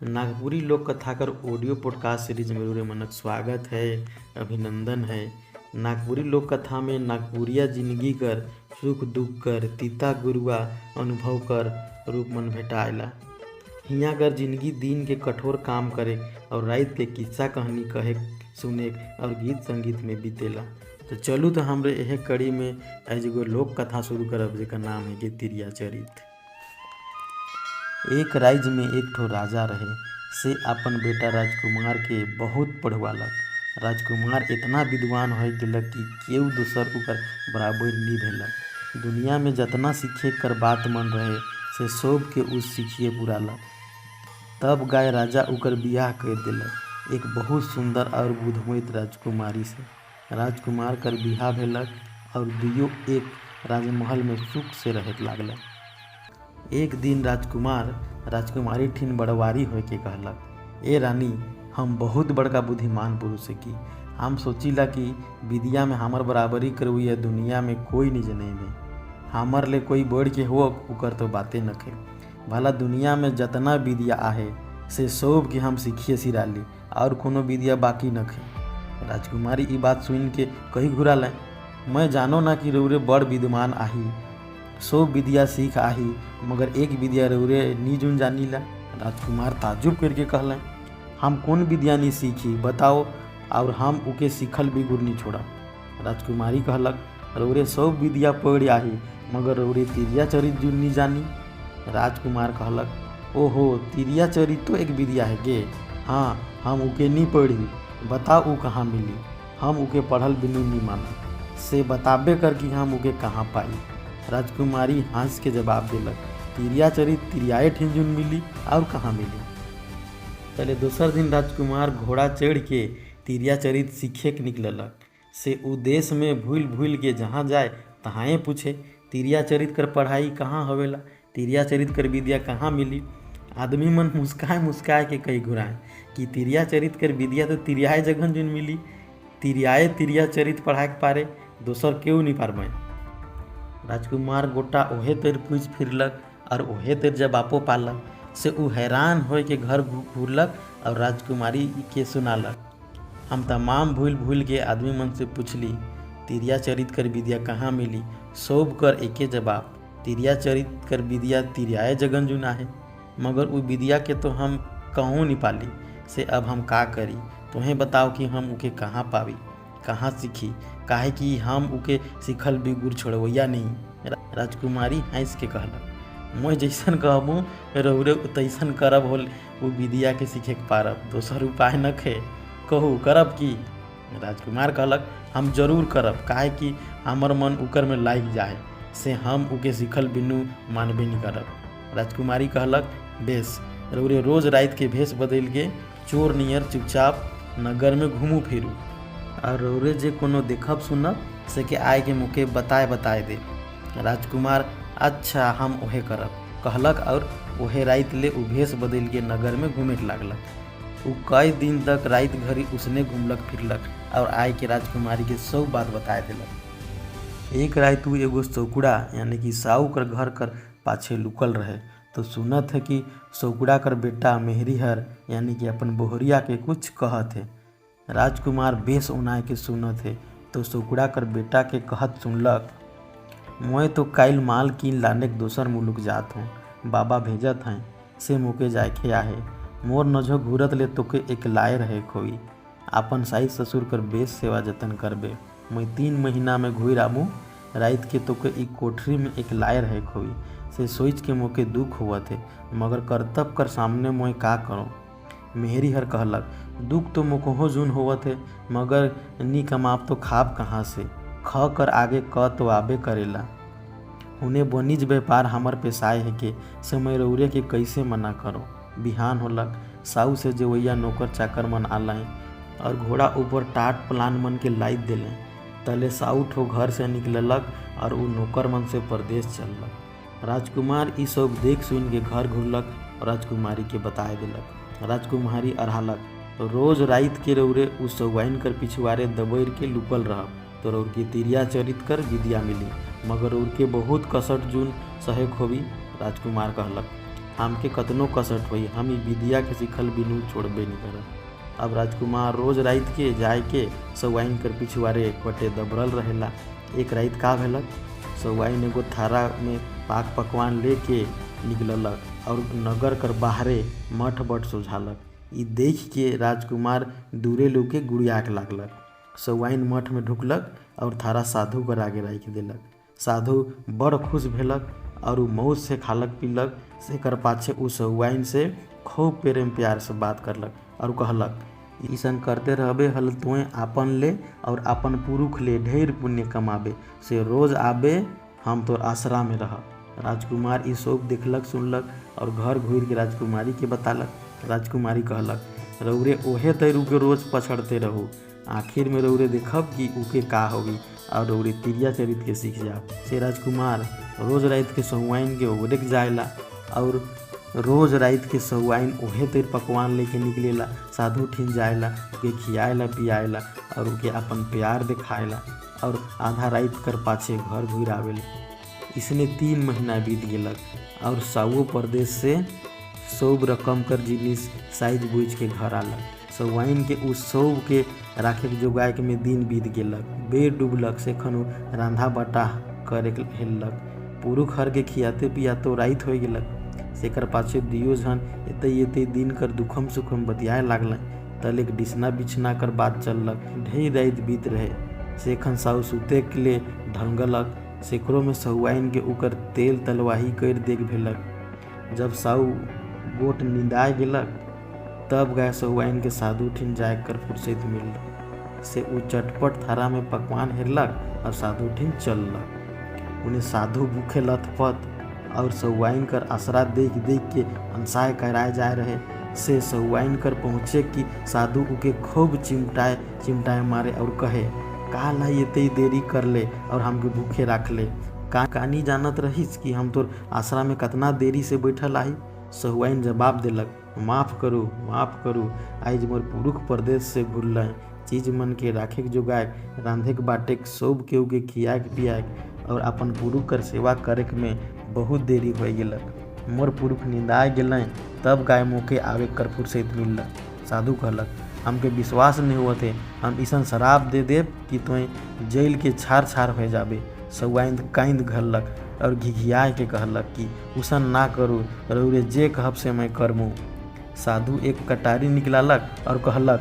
नागपुरी लोक कथाकर audio podcast series में मेरे मनक स्वागत है, अभिनंदन है। नागपुरी लोक कथा में नागपुरिया जिंदगी कर सुख दुख कर तीता गुरुआ अनुभव कर रूप मन भेटाएला। हियाँ कर जिंदगी दिन के कठोर काम करे और रात के किस्सा कहानी कहे सुने और गीत संगीत में बीतेला। तो चलू तो हमरे यह कड़ी में आज एगो लोक कथा शुरू करब जेकर नाम है कि तिरिया चरित। एक राज्य में एक ठो राजा रहे। से अपन बेटा राजकुमार के बहुत पढ़वालक। राजकुमार इतना विद्वान हो गेलक कि केहू दूसर ओकर बराबर नहीं भेलक। दुनिया में जितना सीखे कर बात मन रहे से सब के उस सीखिए पुरालक। तब गाय राजा ओकर बियाह कर दिलक एक बहुत सुंदर और बुधमयित राजकुमारी से। राजकुमार कर बियाह भेलक और दुइयो एक राजमहल में सुख से रहत लागलक। एक दिन राजकुमार राजकुमारी ठिन बड़वारी हो के कहलक, ए रानी, हम बहुत बड़का बुद्धिमान पुरुष की। हम सोचिला कि विद्या में हमार बराबरी करवैया दुनिया में कोई नहीं जने में। हमार ले कोई बढ़ के हो उकर तो बातें नखे। भला दुनिया में जितना विद्या आहे से सब के हम सीखिए सिराली और कोनो विद्या बाकी नखे। राजकुमारी ई बात सुन के कही घुराल, मैं जानो ना कि रौरे बड़ विद्वान आही, सब विद्या सीख आही, मगर एक विद्या रौरे नी जुन जानीला। राजकुमार ताजुब करके कहले, हम कौन विद्या नहीं सीखी बताओ और हम उके सीखल भी गुर नहीं छोड़ा। राजकुमारी कहलक, रौरे सब विद्या पढ़ आही मगर रौरे तिरिया चरित जुन नहीं जानी। राजकुमार कहलक, ओहो, तिरिया चरित तो एक विद्या है गे। हाँ, हम उके नहीं पढ़ी, बताओ ऊ कहाँ मिली। हम उके पढ़ल बिनु नहीं माना, से बताबे कर कि हम उके कहाँ पाई। राजकुमारी हंस के जवाब दिलक, तिरिया चरित तिरियाए ठिन मिली और कहाँ मिली। पहले दूसर दिन राजकुमार घोड़ा चढ़ के तिरिया चरित सीखे के निकललक। से उ देश में भूल भूल के जहाँ जाए तहाँ पूछे, तिरिया चरित कर पढ़ाई कहाँ होवेला, तिरिया चरित कर विद्या कहाँ मिली। आदमी मन मुस्काए मुस्काए के कई घुराए कि तिरिया चरित कर विद्या तो तिरियाए जगह जुन मिली। तिरियाए तिरिया चरित पढ़ाए के पारे दोसर क्यों नहीं पारबे। राजकुमार गोटा ओहे तेर पूछ फिरलक और ओहे तेर जवाबो पालक। से उ हैरान हो के घर घूरलक और राजकुमारी के सुनालक, हम तमाम भूल भूल के आदमी मन से पूछली, तिरिया चरित कर विद्या कहाँ मिली। सब कर एके जवाब, तिरिया चरित कर विद्या तिरियाए जगन जुना है, मगर उ विद्या के तो हम कहूँ नहीं पाली। से अब हम का करी, तुम्हें बताओ कि हम उके कहाँ पावी, कहाँ सीखी, काहे कि हम उके सीखल भी गुर छोड़वैया नहीं। राजकुमारी हंस के कहलक, मैं जैसन कहबू रौरे तैसन करब होल, वो विद्या के सीखे के पारब, दोसर उपाय न खे, कहू करब की। राजकुमार कहलक, हम जरूर करब, काहे कि हमर मन उकर में लाग जाए, से हम उके सीखल बिनु मानबे नहीं करब। राजकुमारी कहलक, बेस, रौरे रोज रात के भेष बदल के चोर नियर चुपचाप नगर में घूमू फिरू और रौरे जे कोनो देखब सुनब से के आए के मुके बताए दे। राजकुमार, अच्छा, हम ओहे करब कहलक और ओहे रात ले उ भेष बदल के नगर में घूमे लागलक। उ कई दिन तक रात घड़ी उसने घूमलक फिरलक और आए के राजकुमारी के सब बात बताए दिलक। एक रात उ एगो सौकुड़ा यानी कि साहू कर घर कर पाछे लुकल रहे। तो सुनत है कि सौकुड़ा कर बेटा मेहरीहर यानी कि अपन बोहरिया के कुछ कहत है। राजकुमार बेस उनाए के सुनत है तो सौकुड़ा कर बेटा के कहत सुनलक, मैं तो काइल माल कीन लाने के दोसर मुलुक जात हूँ, बाबा भेजत हैं, से मुके जाके आहे। मोर नजो घूरत ले तोके एक लाए रहे खोई, अपन साई ससुर कर बेस सेवा जतन करबे। मैं 3 महीना में घुर आबू, रात के तोके एक कोठरी में एक लाए रहे खोई। से सोच के मोके दुख हुआ थे, मगर कर्तव्य कर सामने मैं का करूँ। मेहरीहर कहलक, दुख तो मोकोहो जुन होवत है, मगर नी कमाप तो खाब कहाँ से, ख कर आगे क तो आबे करेला। उन्हें वनिज व्यापार हमर पेशाए है के समय रौरे के कैसे मना करो। बिहान होलक, साऊ से जेवैया नौकर चाकर मन आलाएँ और घोड़ा ऊपर टाट प्लान मन के लाद दिलें। तले साऊ ठो घर से निकललक और उ नौकर मन से परदेश चललक। राजकुमार ई सब देख सुन के घर घुरलक और राजकुमारी के बताए दिलक। राजकुमारी अरहालक, रोज रात के रौरे उस सौवाइन कर पिछुआरे दबैर के लुकल रहब तो रौर के तिरिया चरित कर विद्या मिली, मगर रौर के बहुत कसट जुन सहे खोबी। राजकुमार कहलक, हमके कतनो कसट होई, हम ई विद्या के सिखल बिनु छोड़बे नहीं करब। अब राजकुमार रोज रात के जाए के सौआइन कर पिछुआरे बटे दबरल रहेला। एक रात का भेलक, सौआइन एगो थारा में पाक पकवान लेके निकललक और नगर कर बाहरे मठ बट सोझालक। ई देख के राजकुमार दूरे लोग के गुड़ियाक लागलक। सौआइन मठ में ढुकलक और थारा साधु कर आगे राख देलक। साधु बड़ खुश भेलक और मौज से खालक पीलक। से कर पाछे उ सौआइन से खूब प्रेम प्यार से बात करलक और कहलक, ईसन करते रहबे हल तोए आपन ले और अपन पुरुष ले ढेर पुण्य कमाबे, से रोज आबे हम तोर आसरा में रह। राजकुमार ई सब देखलक सुनलक और घर घूर के राजकुमारी के बतालक। राजकुमारी कहलक, रौरे ओहे तैरू के रोज पछड़ते रहू, आखिर में रौरे देखब कि उके का होगी और रौरे तिरिया चरित के सीख जाब। से राजकुमार रोज रात के सौआइन के ओगरे जाएला और रोज रात के सौआइन ओहे तैर पकवान लेके निकलेला। साधु ठिन जाएला, उके खियाएला पियाएला और उके अपन प्यार दिखाएला और आधा रात कर पाछे घर घूर आवेला। इसने 3 महीना बीत गेलक और साउओ परदेश से सब रकम कर जिनिस साइज बूझ के घर आलक। सौआइन के उस सब के राखे के जोगाए के में दिन बीत गेलक। बेर डूबलक से खनु रांधा बटा करे हेलक। पुरुष हर के खियाते पियाते रात हो गेलक। सेकर पाछे दियो झन एते दिन कर दुखम सुखम बतियाए लागल। तलेक डिसना बिछना कर बात चललक। ढेर रात बीत रहे। सेखन साउ सुते के लिए ढंगलक। सेकरो में सौआइन के उकर तेल तलवाही कर देख भेलक। जब साउ गोट निंदाए गेलक तब गए सौआइन के साधु ठिन जाए कर फुर्सत मिलल। से उ चटपट थारा में पकवान हेरलक और साधु ठिन चललक। उन्हें साधु भूखे लथपथ और सौआइन कर आसरा देख देख के अंसाय कराए जाए रहे। से सौआइन कर पहुँचे कि साधु उके खूब चिमटाए मारे और कहे, का लाई एते देरी कर ले और हमके भूखे रख ले। कानी जानत रहीस कि हम तोर आसरा में कतना देरी से बैठल आई। सौआइन जवाब देलक, माफ़ करू, आज मोर पुरुष परदेश से घुरल। चीज मन के राखे के जोगाए, रांधे के बाटे के सब केहू के खियाए के पियाए और अपन पुरुष कर सेवा करे में बहुत देरी हो गेलक। मोर पुरुष निंदाए गेलें तब गाय मोके आवे कर फुर्सत मिलल। साधु कहलक, हमके विश्वास नहीं हुआ थे, हम ईसन शराब दे देव कि तुए जेल के छार हो जाबे। सौआइन कांद घलक और घिघियाए के कहलक कि उसन ना करू, रौरे जे कहब से मैं करमू। साधु एक कटारी निकलालक और कहलक,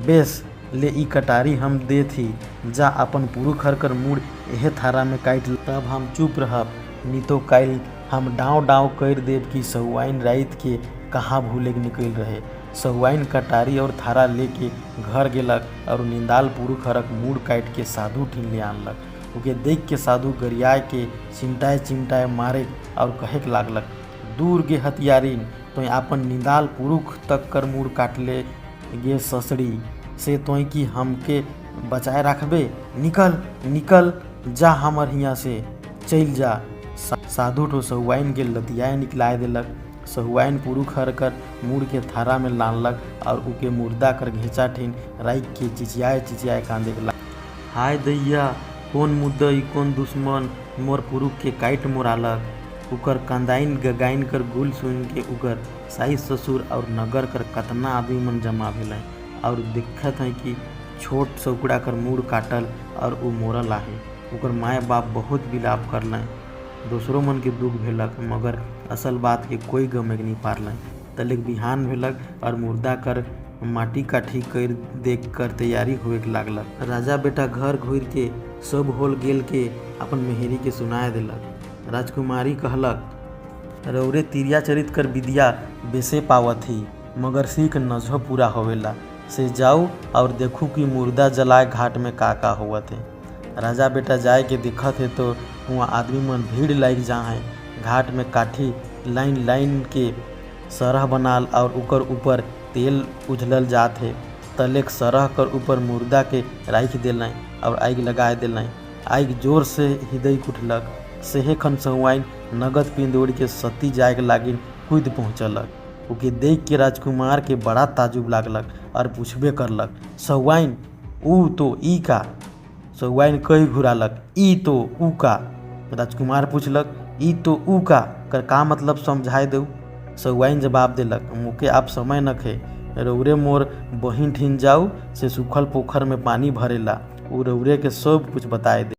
बेस ले ई कटारी हम दे थी, जा अपन पुरुष हर कर मूड एहे थारा में काट ल, तब हम चुप रहब। नी तो काल हम डाँव कर देव कि सौआइन रात के कहाँ भूले निकल रहे। सौआइन कटारी और थारा लेके घर गेलक और निंदाल पुरुष हरक मूड काट के साधु ठिन ले आनलक। उके देख के साधु गरियाए के चिमटाए मारे और कहे के लागलक, दूर गे हथियारिन, तो आपन निंदाल पुरुष तक कर मूड काट ले गे ससड़ी, से तोय कि हमके बचाए रखबे। निकल जा हमर हियाँ से चल जा। साधु ठो सौआइन के लतियाए निकलाए देलक। सौआइन पुरुष हर कर मूड के थारा में लानलक और उके मुर्दा कर घेचा ठिन राख के चिचियाए कांदे के लाग। हाय दैया, कौन मुद्दई कौन दुश्मन मोर पुरुष के काट मोरालक। उकर कंदाइन गगाइन कर गुल सुन के उकर सास ससुर और नगर कर कतना आदमी मन जमा भेल और दिक्कत है कि छोट सौकड़ा कर मूड काटल और उ मोरल आहे। उकर माए बाप बहुत विलाप करलें। दूसरों मन के दुख भेलक, मगर असल बात के कोई गमे नहीं पारलें। तलेक बिहान भेलक और मुर्दा कर माटी काठी कर देख कर तैयारी होए के लागलक। राजा बेटा घर घूर के सब होल गेल के अपन मेहरी के सुनाए देलक। राजकुमारी कहलक, रौरे तिरिया चरित कर विद्या बेसे पावत ही, मगर सीख नजह पूरा होवेला। से जाऊ और देखू कि मुर्दा जलाए घाट में का होवत है। राजा बेटा जाए के दिखत है तो वहाँ आदमी मन भीड़ लाग जा है। घाट में काठी लाइन के सरह बनाल और उकर ऊपर तेल उझलल जात है। तलेक सरह कर ऊपर मुर्दा के राख देलें और आग लगाए देलें। आग जोर से हृदय उठलक। सेहे खन सौआइन नगद पिंदोड़ के सती जाए लागिन कूद पहुँचलक। उके देख के राजकुमार के बड़ा ताजुब लागलक और पूछबे करलक, सौआइन ऊ तो ई का। सौआइन कई घुरालक, ई तो ऊ का। राजकुमार पूछलक, ई तो ऊ का कर मतलब समझाए दऊ। सहुआइन जवाब देलक, मोके आप समय नखे, रउरे मोर बहिन ठिन जाऊ से सूखल पोखर में पानी भरेला, उ रउरे के सब कुछ बताए दे।